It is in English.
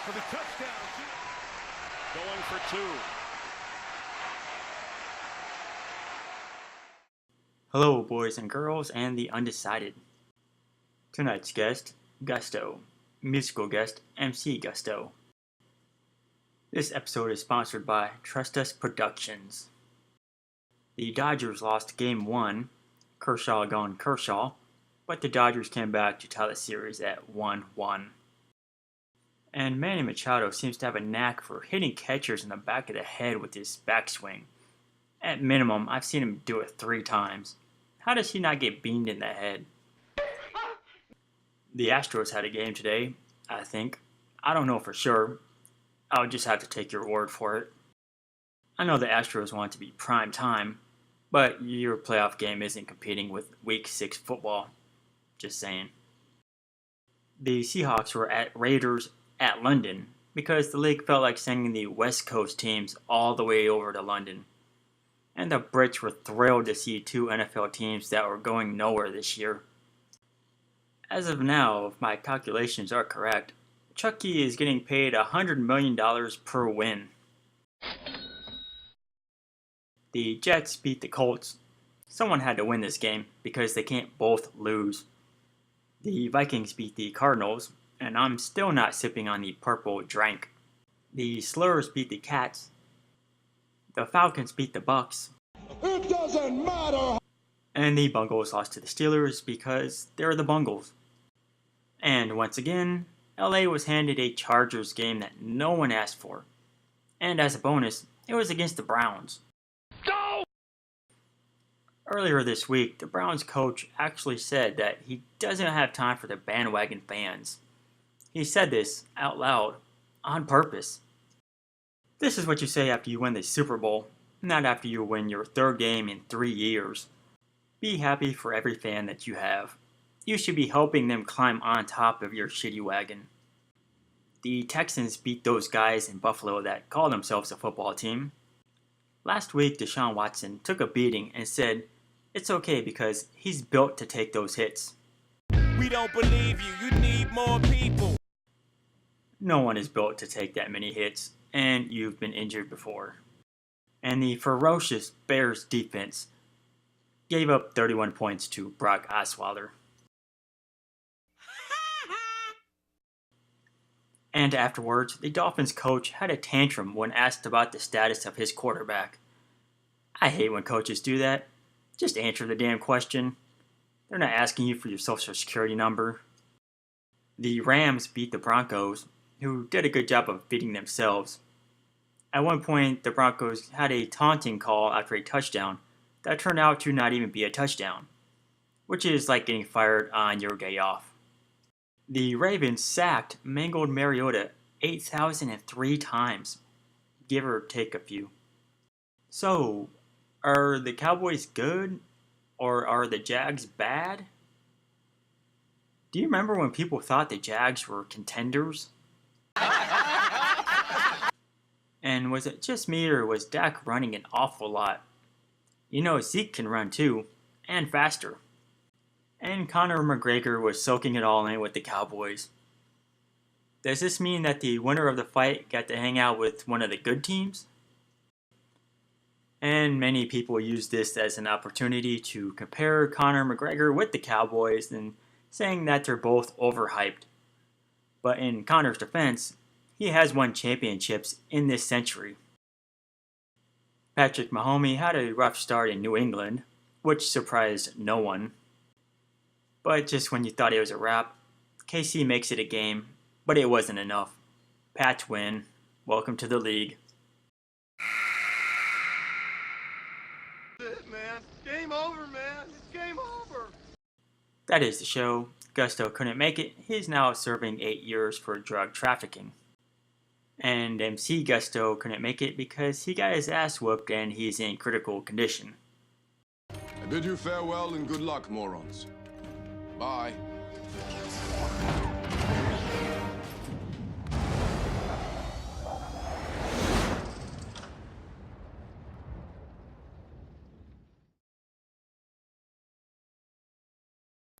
for the touchdown. Going for two. Hello, boys and girls, and the undecided. Tonight's guest, Gusto. Musical guest, MC Gusto. This episode is sponsored by Trust Us Productions. The Dodgers lost Game 1, Kershaw going Kershaw, but the Dodgers came back to tie the series at 1-1. And Manny Machado seems to have a knack for hitting catchers in the back of the head with his backswing. At minimum, I've seen him do it 3 times. How does he not get beamed in the head? The Astros had a game today, I think. I don't know for sure. I'll just have to take your word for it. I know the Astros want to be prime time, but your playoff game isn't competing with Week 6 football. Just saying. The Seahawks were at Raiders at London because the league felt like sending the West Coast teams all the way over to London. And the Brits were thrilled to see 2 NFL teams that were going nowhere this year. As of now, if my calculations are correct, Chucky is getting paid $100 million per win. The Jets beat the Colts. Someone had to win this game because they can't both lose. The Vikings beat the Cardinals, and I'm still not sipping on the purple drink. The Slurs beat the Cats. The Falcons beat the Bucs. It doesn't matter! And the Bengals lost to the Steelers because they're the Bengals. And once again, LA was handed a Chargers game that no one asked for. And as a bonus, it was against the Browns. Go! Earlier this week, the Browns coach actually said that he doesn't have time for the bandwagon fans. He said this out loud, on purpose. This is what you say after you win the Super Bowl, not after you win your 3rd game in 3 years. Be happy for every fan that you have. You should be helping them climb on top of your shitty wagon. The Texans beat those guys in Buffalo that call themselves a football team. Last week, Deshaun Watson took a beating and said it's okay because he's built to take those hits. We don't believe you. You need more people. No one is built to take that many hits, and you've been injured before. And the ferocious Bears defense gave up 31 points to Brock Osweiler. And afterwards, the Dolphins coach had a tantrum when asked about the status of his quarterback. I hate when coaches do that. Just answer the damn question. They're not asking you for your social security number. The Rams beat the Broncos, who did a good job of beating themselves. At one point, the Broncos had a taunting call after a touchdown that turned out to not even be a touchdown, which is like getting fired on your day off. The Ravens sacked Mangled Mariota 8,003 times, give or take a few. So, are the Cowboys good, or are the Jags bad? Do you remember when people thought the Jags were contenders? And was it just me, or was Dak running an awful lot? You know, Zeke can run too, and faster. And Conor McGregor was soaking it all in with the Cowboys. Does this mean that the winner of the fight got to hang out with one of the good teams? And many people use this as an opportunity to compare Conor McGregor with the Cowboys and saying that they're both overhyped. But in Conor's defense, he has won championships in this century. Patrick Mahomes had a rough start in New England, which surprised no one. But just when you thought it was a wrap, KC makes it a game, but it wasn't enough. Pats win. Welcome to the league. That's it, man. Game over, man. It's game over. That is the show. Gusto couldn't make it. He's now serving 8 years for drug trafficking. And MC Gusto couldn't make it because he got his ass whooped and he's in critical condition. I bid you farewell and good luck, morons. Bye.